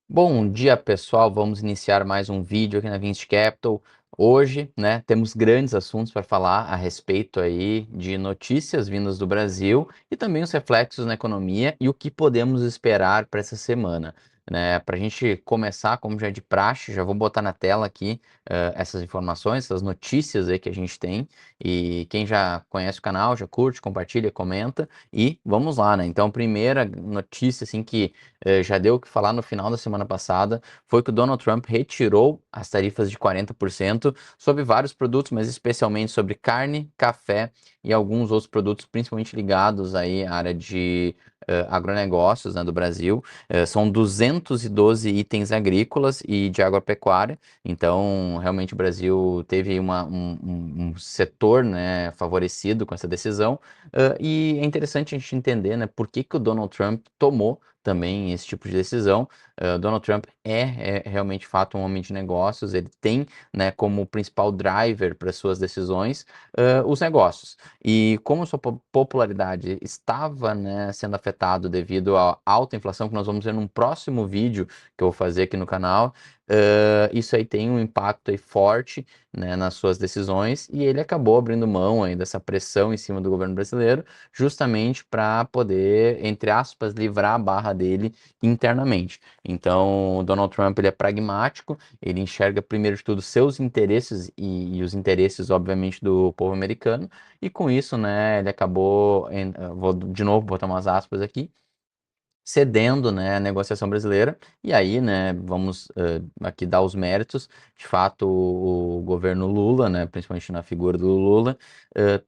Bom dia, pessoal. Vamos iniciar mais um vídeo aqui na Vinci Capital. Hoje, né, temos grandes assuntos para falar a respeito aí de notícias vindas do Brasil e também os reflexos na economia e o que podemos esperar para essa semana, né? Para a gente começar, como já é de praxe, já vou botar na tela aqui essas informações, essas notícias aí que a gente tem. E quem já conhece o canal, já curte, compartilha, comenta e vamos lá, né? Então, primeira notícia assim que já deu o que falar no final da semana passada, foi que o Donald Trump retirou as tarifas de 40% sobre vários produtos, mas especialmente sobre carne, café e alguns outros produtos, principalmente ligados aí à área de agronegócios, né, do Brasil. São 212 itens agrícolas e de agropecuária, então realmente o Brasil teve aí um setor, né, favorecido com essa decisão. E é interessante a gente entender, né, por que que o Donald Trump tomou também esse tipo de decisão. Donald Trump é realmente fato um homem de negócios, ele tem, né, como principal driver para suas decisões os negócios. E como sua popularidade estava, né, sendo afetado devido à alta inflação, que nós vamos ver num próximo vídeo que eu vou fazer aqui no canal, isso aí tem um impacto aí forte, né, nas suas decisões, e ele acabou abrindo mão aí dessa pressão em cima do governo brasileiro, justamente para poder, entre aspas, livrar a barra dele internamente. Então, o Donald Trump ele é pragmático, ele enxerga primeiro de tudo seus interesses e os interesses, obviamente, do povo americano, e com isso, né, ele acabou, vou de novo botar umas aspas aqui, cedendo, né, a negociação brasileira. E aí, né, vamos aqui dar os méritos. De fato, o governo Lula, né, principalmente na figura do Lula,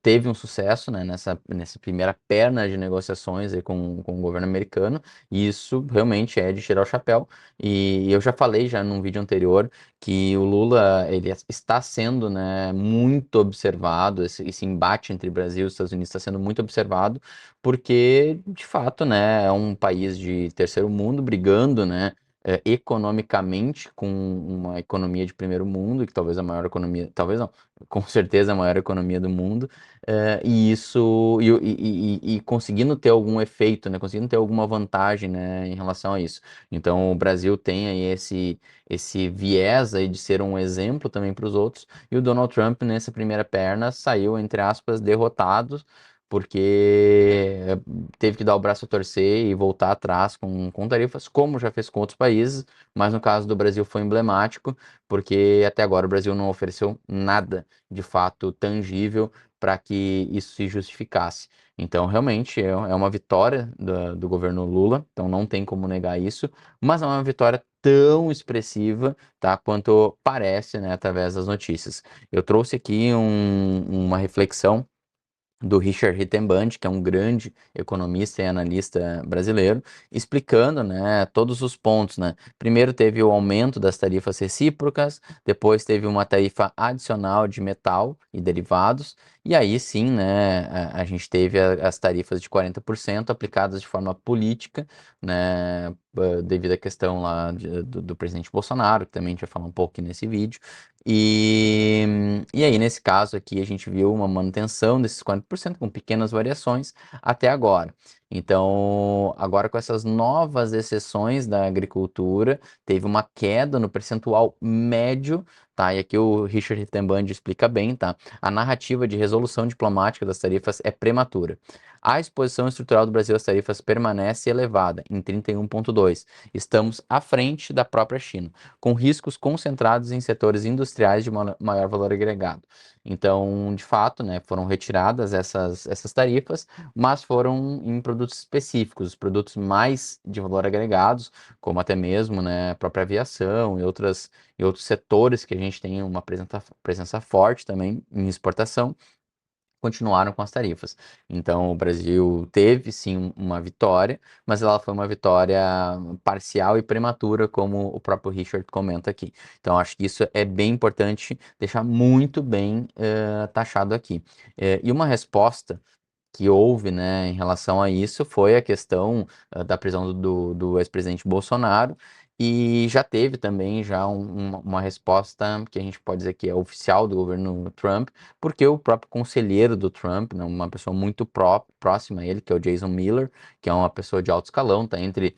teve um sucesso, né, nessa primeira perna de negociações aí com o governo americano. E isso realmente é de tirar o chapéu. E eu já falei já num vídeo anterior que o Lula ele está sendo, né, muito observado. Esse embate entre Brasil e Estados Unidos está sendo muito observado porque, de fato, né, é um país de terceiro mundo brigando, né, economicamente com uma economia de primeiro mundo, que talvez a maior economia, talvez não, com certeza a maior economia do mundo, e isso, e conseguindo ter algum efeito, né, conseguindo ter alguma vantagem, né, em relação a isso. Então, o Brasil tem aí esse viés aí de ser um exemplo também para os outros, e o Donald Trump, nessa primeira perna, saiu, entre aspas, derrotado, porque teve que dar o braço a torcer e voltar atrás com tarifas, como já fez com outros países, mas no caso do Brasil foi emblemático, porque até agora o Brasil não ofereceu nada de fato tangível para que isso se justificasse. Então, realmente, é uma vitória do governo Lula, então não tem como negar isso, mas não é uma vitória tão expressiva, tá, quanto parece, né, através das notícias. Eu trouxe aqui uma reflexão do Richard Rittenband, que é um grande economista e analista brasileiro, explicando, né, todos os pontos, né? Primeiro teve o aumento das tarifas recíprocas, depois teve uma tarifa adicional de metal e derivados, e aí sim, né, a gente teve as tarifas de 40% aplicadas de forma política, né, devido à questão lá do presidente Bolsonaro, que também a gente vai falar um pouco aqui nesse vídeo. E aí, nesse caso aqui, a gente viu uma manutenção desses 40% com pequenas variações até agora. Então, agora com essas novas exceções da agricultura, teve uma queda no percentual médio, tá? E aqui o Richard Rittenband explica bem, tá? A narrativa de resolução diplomática das tarifas é prematura. A exposição estrutural do Brasil às tarifas permanece elevada, em 31,2. Estamos à frente da própria China, com riscos concentrados em setores industriais de maior valor agregado. Então, de fato, né, foram retiradas essas tarifas, mas foram em produtos específicos, os produtos mais de valor agregados, como até mesmo, né, a própria aviação e outros setores que a gente tem uma presença forte também em exportação, continuaram com as tarifas. Então, o Brasil teve sim uma vitória, mas ela foi uma vitória parcial e prematura, como o próprio Richard comenta aqui. Então, acho que isso é bem importante deixar muito bem taxado aqui. E uma resposta que houve, né, em relação a isso foi a questão da prisão do ex-presidente Bolsonaro, e já teve também já uma resposta que a gente pode dizer que é oficial do governo Trump, porque o próprio conselheiro do Trump, né, uma pessoa muito próxima a ele, que é o Jason Miller, que é uma pessoa de alto escalão, tá entre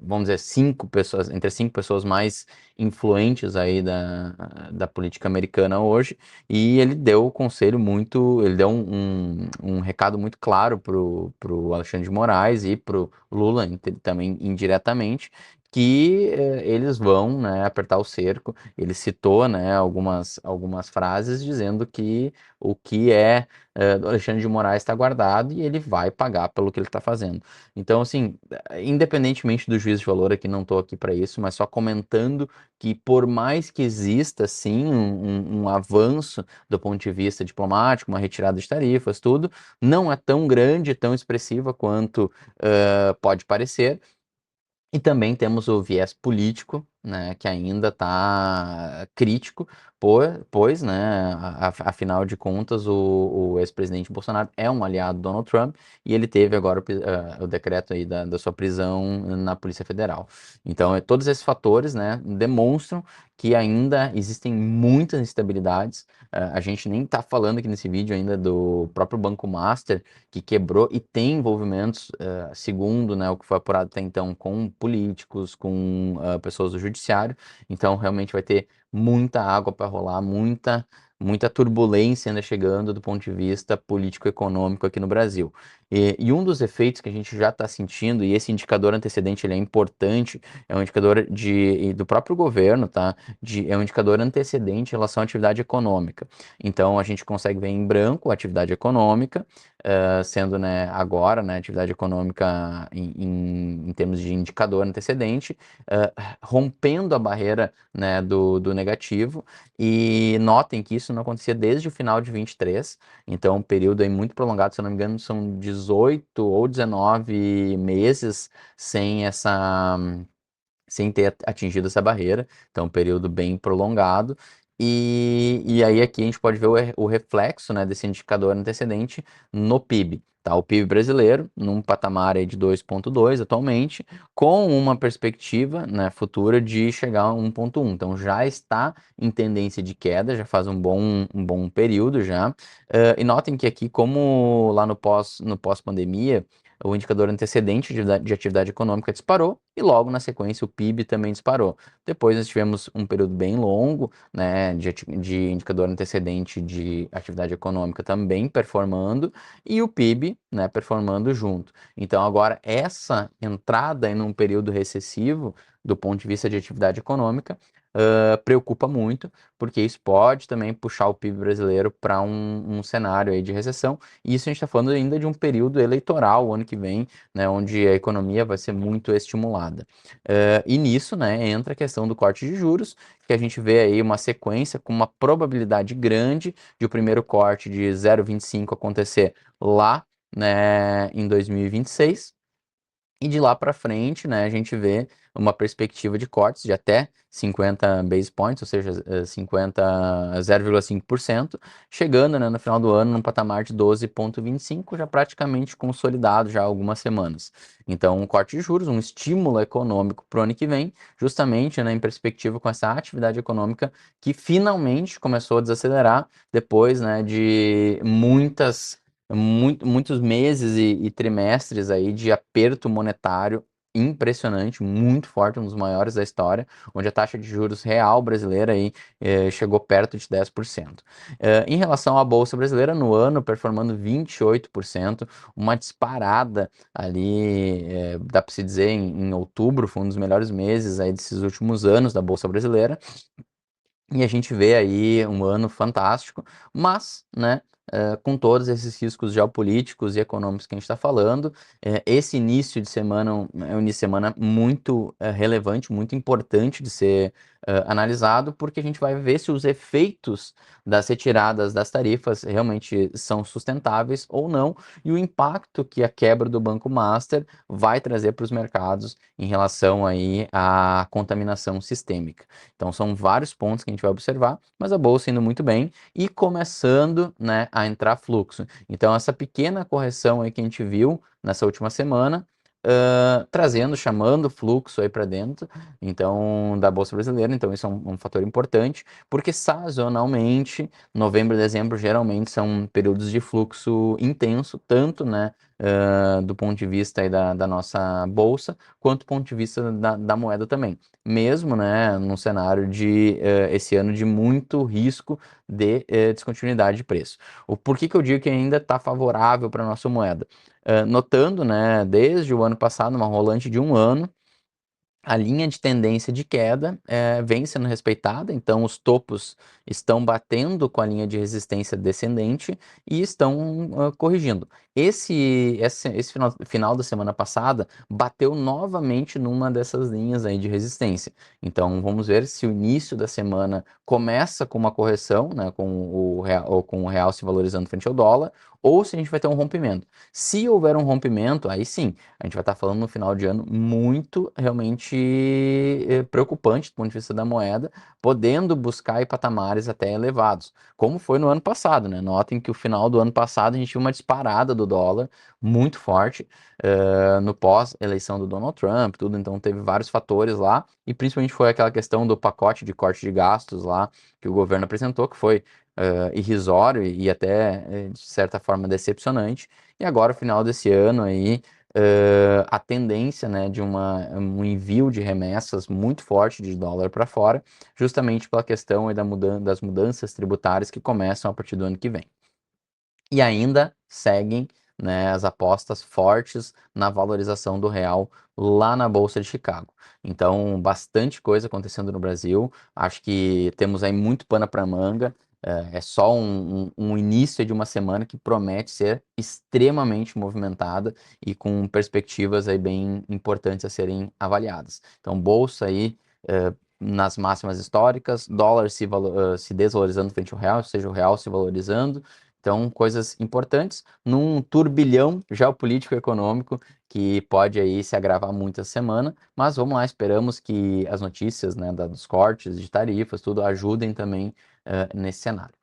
vamos dizer, 5 pessoas, entre as 5 pessoas mais influentes aí da política americana hoje, e ele deu o conselho muito, ele deu um recado muito claro pro Alexandre de Moraes e pro Lula também indiretamente, que eles vão, né, apertar o cerco. Ele citou, né, algumas frases dizendo que o que do Alexandre de Moraes está guardado e ele vai pagar pelo que ele está fazendo. Então, assim, independentemente do juízo de valor, aqui não estou aqui para isso, mas só comentando que por mais que exista, sim, um avanço do ponto de vista diplomático, uma retirada de tarifas, tudo, não é tão grande, tão expressiva quanto pode parecer. E também temos o viés político, né, que ainda está crítico, pois, né, afinal de contas, o ex-presidente Bolsonaro é um aliado do Donald Trump e ele teve agora o decreto aí da sua prisão na Polícia Federal. Então, todos esses fatores, né, demonstram que ainda existem muitas instabilidades. A gente nem está falando aqui nesse vídeo ainda do próprio Banco Master, que quebrou e tem envolvimentos, segundo, né, o que foi apurado até então, com políticos, com pessoas do judiciário. Então, realmente vai ter muita água para rolar, muita turbulência ainda chegando do ponto de vista político-econômico aqui no Brasil. E um dos efeitos que a gente já está sentindo, e esse indicador antecedente ele é importante, é um indicador do próprio governo, tá? É um indicador antecedente em relação à atividade econômica. Então, a gente consegue ver em branco a atividade econômica, sendo, né, agora, né, atividade econômica em termos de indicador antecedente, rompendo a barreira, né, do negativo, e notem que isso não acontecia desde o final de 23, então um período aí muito prolongado, se eu não me engano, são 18 ou 19 meses sem sem ter atingido essa barreira, então um período bem prolongado. E aí aqui a gente pode ver o reflexo, né, desse indicador antecedente no PIB. Tá, o PIB brasileiro num patamar aí de 2,2 atualmente, com uma perspectiva, né, futura de chegar a 1,1. Então já está em tendência de queda, já faz um bom período já. E notem que aqui, como lá no pós-pandemia, o indicador antecedente de atividade econômica disparou e logo na sequência o PIB também disparou. Depois nós tivemos um período bem longo, né, de indicador antecedente de atividade econômica também performando e o PIB, né, performando junto. Então agora essa entrada em um período recessivo do ponto de vista de atividade econômica preocupa muito, porque isso pode também puxar o PIB brasileiro para um cenário aí de recessão. E isso a gente está falando ainda de um período eleitoral, o ano que vem, né, onde a economia vai ser muito estimulada. E nisso, né, entra a questão do corte de juros, que a gente vê aí uma sequência com uma probabilidade grande de o primeiro corte de 0,25 acontecer lá, né, em 2026. E de lá para frente, né, a gente vê uma perspectiva de cortes de até 50 base points, ou seja, 0,5%, chegando, né, no final do ano num patamar de 12,25, já praticamente consolidado já há algumas semanas. Então, um corte de juros, um estímulo econômico para o ano que vem, justamente, né, em perspectiva com essa atividade econômica que finalmente começou a desacelerar depois, né, de muitos meses e trimestres aí de aperto monetário impressionante, muito forte, um dos maiores da história, onde a taxa de juros real brasileira aí chegou perto de 10%. Em relação à Bolsa Brasileira, no ano performando 28%, uma disparada ali, dá para se dizer, em outubro, foi um dos melhores meses aí desses últimos anos da Bolsa Brasileira, e a gente vê aí um ano fantástico, mas, né, com todos esses riscos geopolíticos e econômicos que a gente está falando, esse início de semana é um início de semana muito relevante, muito importante de ser analisado, porque a gente vai ver se os efeitos das retiradas das tarifas realmente são sustentáveis ou não, e o impacto que a quebra do Banco Master vai trazer para os mercados em relação aí à contaminação sistêmica. Então são vários pontos que a gente vai observar, mas a bolsa indo muito bem e começando, né, a entrar fluxo. Então essa pequena correção aí que a gente viu nessa última semana trazendo, chamando fluxo aí para dentro, então, da Bolsa Brasileira, então isso é um fator importante, porque sazonalmente, novembro e dezembro geralmente são períodos de fluxo intenso, tanto, né, do ponto de vista aí da nossa bolsa, quanto do ponto de vista da moeda também. Mesmo, né, num cenário de, esse ano de muito risco de descontinuidade de preço. Por que que eu digo que ainda está favorável para a nossa moeda? Notando, né, desde o ano passado, uma rolante de um ano, a linha de tendência de queda vem sendo respeitada, então os topos estão batendo com a linha de resistência descendente e estão corrigindo. Esse final da semana passada bateu novamente numa dessas linhas aí de resistência. Então vamos ver se o início da semana começa com uma correção, né, com o real se valorizando frente ao dólar, ou se a gente vai ter um rompimento. Se houver um rompimento, aí sim, a gente vai estar falando no final de ano muito realmente preocupante do ponto de vista da moeda, podendo buscar aí patamares até elevados, como foi no ano passado, né? Notem que o final do ano passado a gente viu uma disparada do dólar muito forte no pós-eleição do Donald Trump, tudo, então teve vários fatores lá, e principalmente foi aquela questão do pacote de corte de gastos lá que o governo apresentou, que foi irrisório e até, de certa forma, decepcionante. E agora, final desse ano aí, a tendência, né, de um envio de remessas muito forte de dólar para fora, justamente pela questão aí das mudanças tributárias que começam a partir do ano que vem. E ainda seguem, né, as apostas fortes na valorização do real lá na Bolsa de Chicago. Então, bastante coisa acontecendo no Brasil. Acho que temos aí muito pano para manga. É só um início de uma semana que promete ser extremamente movimentada e com perspectivas aí bem importantes a serem avaliadas. Então, bolsa aí nas máximas históricas, dólar se desvalorizando frente ao real, ou seja, o real se valorizando. Então, coisas importantes num turbilhão geopolítico econômico que pode aí se agravar muito essa semana, mas vamos lá, esperamos que as notícias, né, dos cortes de tarifas, tudo ajudem também nesse cenário.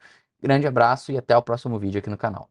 Grande abraço e até o próximo vídeo aqui no canal.